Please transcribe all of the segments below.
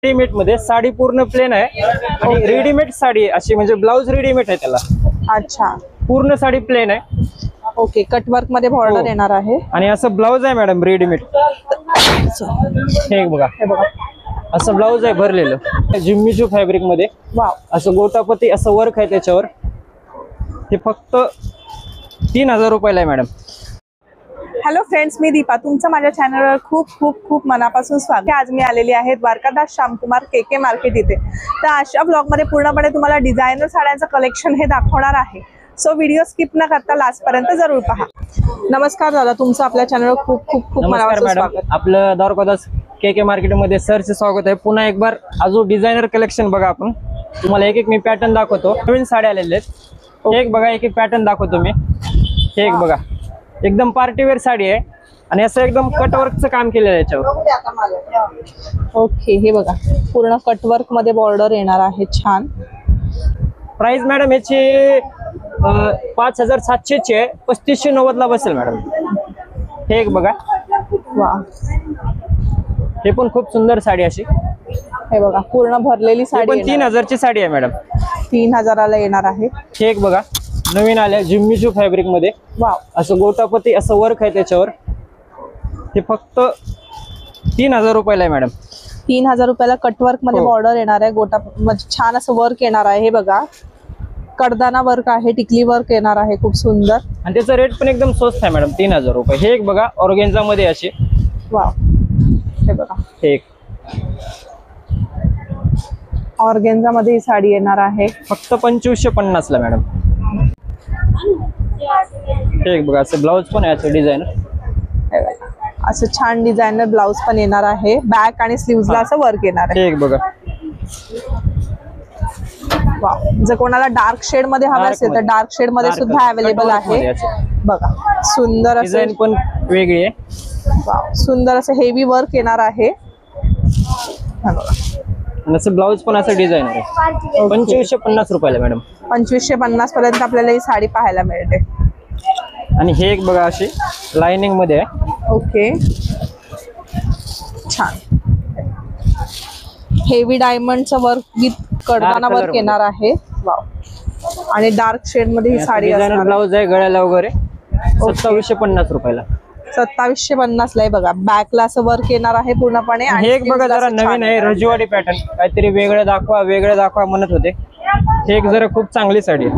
Readymade मध्ये साडी पूर्ण plain आहे आणि रेडीमेड साडी आहे अशी, म्हणजे ब्लाऊज रेडीमेड आहे त्याला. अच्छा, पूर्ण साडी प्लेन आहे. ओके. कटवर्क मध्ये बॉर्डर येणार आहे आणि असं ब्लाऊज आहे मॅडम रेडीमेड. हे बघा, हे बघा, असं ब्लाऊज आहे भरलेलं जिम्मीचू फॅब्रिक मध्ये. वाव, असं गोटापती असं वर्क आहे त्याच्यावर. हे फक्त 3000 रुपयाला आहे मॅडम. हॅलो फ्रेंड्स, मी दीपा, तुमचं माझ्या चॅनलवर खूप खूप खूप मनापासून स्वागत. आज मी आलेली आहे द्वारकादास श्यामकुमार के मार्केट इथे. तर अशा ब्लॉग मध्ये पूर्णपणे तुम्हाला डिझायनर साड्यांचं कलेक्शन हे दाखवणार आहे. सो व्हिडिओ स्किप न करता लास्ट पर्यंत जरूर पहा. नमस्कार दादा, तुमचं आपल्या चॅनलवर खूप खूप खूप मनापासून स्वागत. आपलं द्वारकादास के मार्केट मध्ये सरचे स्वागत आहे. पुन्हा एक बार अजून डिझायनर कलेक्शन बघा. आपण तुम्हाला एक एक मी पॅटर्न दाखवतो. नवीन साड्या आलेले आहेत. एक बघा, एक एक पॅटर्न दाखवतो मी. हे एक बघा, एकदम पार्टीवेअर साडी आहे आणि असं एकदम कटवर्कचं काम केलेलं आहे याच्यावर. ओके, हे बघा, पूर्ण कटवर्क मध्ये बॉर्डर येणार आहे. छान. प्राइस मॅडम याची 5700 ची आहे. 3590 ला बसेल मॅडम. हे एक बघा, वा, हे पण खूप सुंदर साडी अशी. हे बघा, पूर्ण भरलेली साडी पण 3000 ची साडी आहे मॅडम. 3000 ला येणार आहे. हे एक बघा, नवीन आल्या जिम्मीचू फॅब्रिक मध्ये. वाव, असं गोटापती असं वर्क आहे त्याच्यावर. हे फक्त 3000 रुपयाला आहे मॅडम. 3000 रुपयाला कटवर्क मध्ये बॉर्डर येणार आहे. गोटा छान असं वर्क येणार आहे. हे बघा, कडदाना वर्क आहे, टिकली वर्क येणार आहे, खूप सुंदर. आणि त्याचा रेट पण एकदम स्वस्त आहे मॅडम, 3000 रुपये. हे एक बघा, ऑर्गेन्झा मध्ये असे. वाव, हे बघा, हे एक ऑर्गेन्झा मध्ये ही साडी येणार आहे. फक्त 2550 ला मॅडम. हे एक बघा, असं ब्लाऊज पण आहे असं डिझायनर. असं छान डिझायनर ब्लाऊज पण येणार आहे. बॅक आणि स्लीव्हजला असं वर्क येणार आहे. हे एक बघा, वाव, जर कोणाला डार्क शेड मध्ये हवं असेल तर डार्क शेड मध्ये सुद्धा अवेलेबल आहे. बघा, सुंदर असं डिझाइन पण वेगळी आहे. वाव, सुंदर असं हेवी वर्क येणार आहे. आणि असं ब्लाऊज पण असं डिझायनर आहे. 2550 रुपयाला मॅडम. 2550 पर्यंत आपल्याला ही साडी पाहायला मिळते. आणि हे एक बघा, अशी लाइनिंग मध्ये आहे. ओके, छान. हेवी डायमंडचं वर्क विथ कडदाना वर्क येणार आहे. वाव, आणि डार्क शेड मध्ये ही साडी डिझायनर ब्लाऊज आहे गळ्याला वगैरे. 2750 रुपयाला. 2750 ला आहे. बघा, बॅकला असं वर्क येणार आहे पूर्णपणे. हे एक बघा, जरा नवीन आहे, रजवाडी पॅटर्न. काहीतरी वेगळं दाखवा म्हणत होते. हे एक जरा खूप चांगली साडी आहे.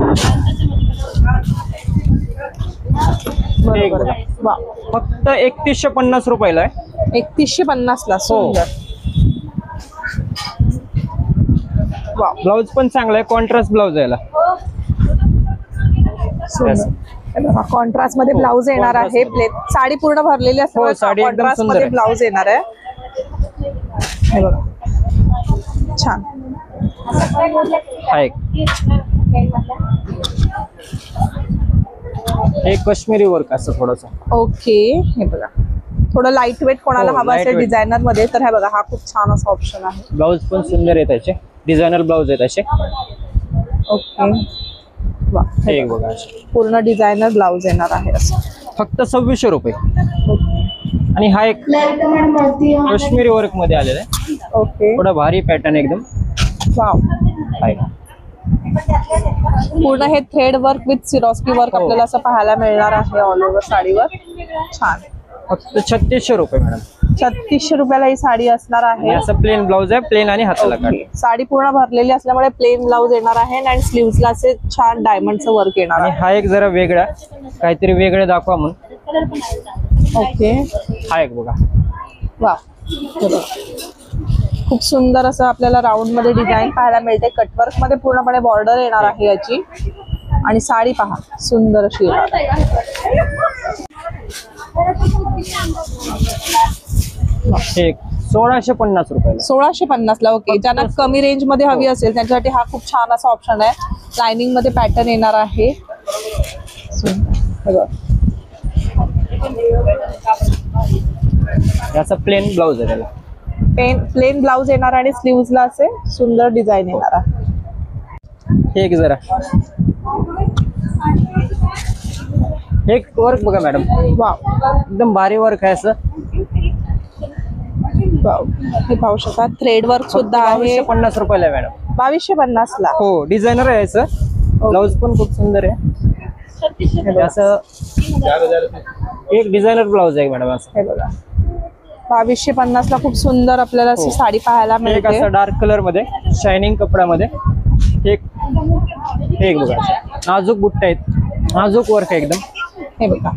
बरोबर. वाव, फक्त 3150 रुपयाला आहे. 3150 ला. सुंदर. वाव, ब्लाऊज पण चांगला आहे, कॉन्ट्रास्ट ब्लाऊज आहे याला. कॉन्ट्रास्ट मध्ये ब्लाऊज येणार आहे. साडी पूर्ण भरलेली असते, साडी एकदम कॉन्ट्रास्ट सुंदर मध्ये आहे. ब्लाऊज येणार आहे. हे बघा, छान. हा एक, हे काश्मीरी वर्क असं थोडंसं. ओके, हे बघा, थोडं लाईट वेट कोणाला हवं असेल डिझायनर मध्ये तर हे बघा, हा खूप छान असा ऑप्शन आहे. ब्लाऊज पण सुंदर आहे त्याचे, डिझायनर ब्लाऊज आहे त्याचे. ओके, वा, हे बघा, पूर्ण डिझायनर ब्लाऊज येणार आहे असं. फक्त 2600 रुपये. आणि हा एक काश्मीरी वर्क मध्ये आलेला आहे. ओके, थोडा भारी पॅटर्न एकदम. वाव, पूर्ण हे thread work with Swarovski work आपल्याला असं पाहायला मिळणार आहे ऑल ओव्हर साडीवर. छान. फक्त 3600 रुपये मॅडम. 3600 रुपयाला ही साडी असणार आहे. असं प्लेन ब्लाऊज आहे, प्लेन आणि हाताला काट. साडी पूर्ण भरलेली असल्यामुळे प्लेन ब्लाऊज येणार आहे आणि स्लीव्हजला असे छान डायमंडचं वर्क येणार आणि आहे. हा एक जरा वेगळा, काहीतरी वेगळं दाखवा म्हणून. ओके, हा एक बघा, वा, खूप सुंदर असं आपल्याला राऊंड मध्ये डिझाईन पाहायला मिळते. कटवर्क मध्ये पूर्णपणे बॉर्डर येणार आहे याची. आणि साडी पहा, सुंदर अशी येणार आहे. हे 1650 रुपयाला. 1650 ला. ओके, ज्यांना कमी रेंज मध्ये हवी असेल त्यांच्यासाठी हा खूप छान असा ऑप्शन आहे. लाइनिंग मध्ये पॅटर्न येणार आहे. याचा प्लेन ब्लाऊज आहे त्याला. प्लेन ब्लाऊज येणार आणि स्लीव्हजला असे सुंदर डिझाईन येणार आहे. हे एक जरा, एक वर्क बघा मॅडम. वाव, एकदम भारी वर्क आहे असं. वाव, हे पाहू शकता थ्रेड वर्क सुद्धा आहे. 2250 रुपयाला आहे मॅडम. 2250 ला. हो डिझायनर आहे याचं. ब्लाऊज पण खूप सुंदर आहे. हे असं एक डिझायनर ब्लाऊज आहे मॅडम. असं हे बघा 2250 ला खूप सुंदर आपल्याला अशी साडी पाहायला एक मिळते. असं डार्क कलर मध्ये शायनिंग कपड्यामध्ये एक बघा नाजूक बुट्टे आहेत, नाजूक वर्क आहे एकदम. हे बघा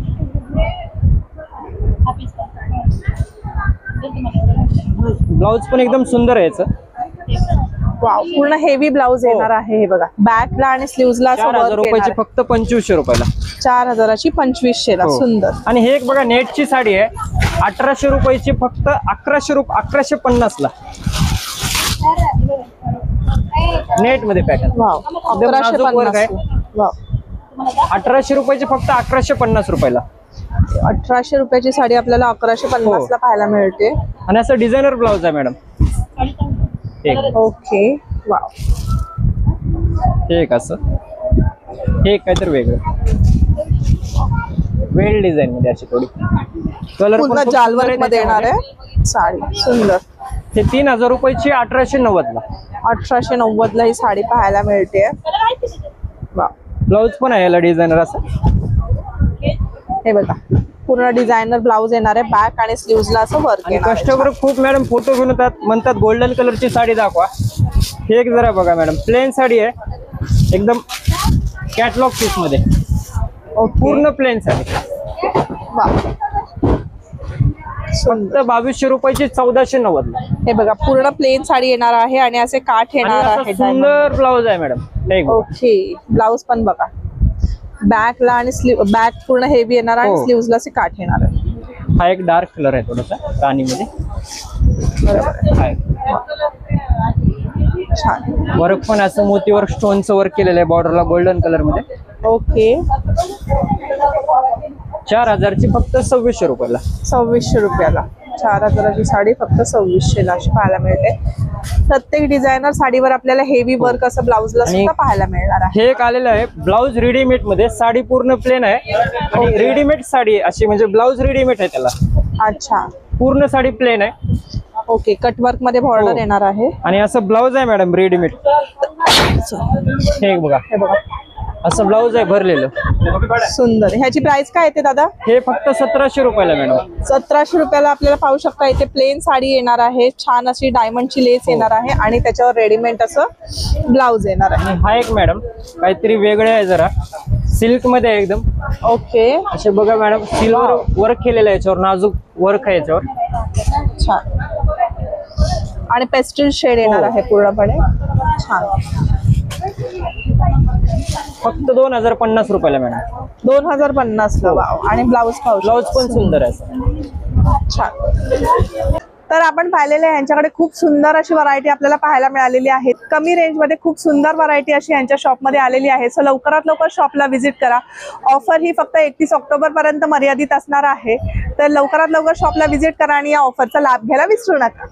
ब्लाऊज पण एकदम सुंदर आहे याचं. वाव, पूर्ण हेवी ब्लाऊज येणार आहे. हे बघा बॅकला आणि स्लीव्हजला 4000 रुपयाची फक्त 2500 रुपयाला. 4000ची 2500 ला. हो. सुंदर. आणि हे एक बघा नेटची साडी आहे 1800 रुपयाची फक्त 1150 ला. नेट मध्ये पॅटर्न. वाव, एकदम नाजूक वर्क आहे. 1150. वाव, 1800 रुपयाची फक्त 1150 रुपयाला. 1800 रुपयाची साडी आपल्याला 1150 ला पाहायला मिळते. आणि असं डिझायनर ब्लाऊज आहे मॅडम. ओके. वाव, एक असं हे काहीतरी वेगळं वेल डिझाईन मध्ये अशी थोडी कलर पूर्ण जालवर्क मध्ये येणार आहे साडी. सुंदर. हे 3000 रुपयाची 1890 ला. 1890 ला ही साडी पाहायला मिळते. वाव, ब्लाऊज पण आहे याला डिझायनर असं. हे बघा पूर्ण डिझायनर ब्लाऊज येणार आहे. बॅक आणि स्लीव्हजला असं वर्क आणि येणार आहे. कस्टमर खूप मॅडम फोटो घेऊन येतात, म्हणतात गोल्डन कलरची साडी दाखवा. हे एक जरा बघा मॅडम प्लेन साडी आहे एकदम कॅटलॉग पीस मध्ये. पूर्ण प्लेन साडी. वाव, फक्त 2200 रुपयाची 1490 ला. हे बघा पूर्ण प्लेन साडी येणार आहे आणि असे काठ आणि येणार असं आहे. सुंदर ब्लाऊज आहे मॅडम. एक ओके. ब्लाऊज पण बघा बॅकला आणि बॅक पूर्ण हेवी येणार आणि हो. स्लीव्हजला असे काठ येणार आहे. हा एक डार्क कलर आहे थोडासा राणीमध्ये. बरोबर. आहे. छान. वर्क पण असं मोतीवर स्टोनचं वर्क केलेलं आहे बॉर्डरला गोल्डन कलर मध्ये. ओके. 4000ची फक्त 2600 रुपयाला. 2600 रुपयाला 4000ची साडी फक्त 2600 ला अशी पाहायला मिळते. प्रत्येक डिझायनर साडीवर आपल्याला हेवी वर्क असं ब्लाऊजला आणि सुद्धा पाहायला मिळणार आहे. हे एक आलेलं आहे ब्लाऊज रेडीमेड मध्ये. साडी पूर्ण प्लेन आहे आणि रेडीमेड साडी आहे अशी, म्हणजे ब्लाऊज रेडीमेड आहे त्याला. अच्छा. पूर्ण साडी प्लेन आहे. ओके. कटवर्क मध्ये बॉर्डर हो. येणार आहे. आणि असं ब्लाऊज आहे मॅडम रेडीमेड. हे बघा हे बघा असं ब्लाऊज आहे भरलेलं. सुंदर. ह्याची प्राइस काय येते दादा? हे फक्त 1700 रुपयाला मॅडम. 1700 रुपयाला आपल्याला पाहू शकता. इथे प्लेन साडी येणार आहे. छान अशी डायमंडची लेस येणार आहे आणि त्याच्यावर रेडीमेड असं ब्लाऊज येणार आहे. आणि हा एक मॅडम काहीतरी वेगळे आहे जरा सिल्क मध्ये आहे एकदम. ओके. असे बघा मॅडम सिल्वर वर्क केलेलं आहे याच्यावर, नाजूक वर्क आहे याच्यावर. छान. आणि पेस्टल शेड येणार आहे पूर्णपणे. छान. फक्त 2050 रुपयाला मॅडम. 2050 ला. वाव. आणि ब्लाऊज पाहू ब्लाऊज शकता. पण सुंदर आहे. छान. तर आपण पाहिलेले आहे यांच्याकडे खूप सुंदर अशी व्हरायटी आपल्याला पाहायला मिळालेली आहे. कमी रेंज मध्ये खूप सुंदर व्हरायटी अशी यांच्या शॉपमध्ये आलेली आहे. सो लवकरात लवकर शॉपला व्हिजिट करा. ऑफर ही फक्त 31 ऑक्टोबर पर्यंत मर्यादित असणार आहे. तर लवकरात लवकर शॉपला व्हिजिट करा आणि या ऑफरचा लाभ घ्यायला विसरू नका.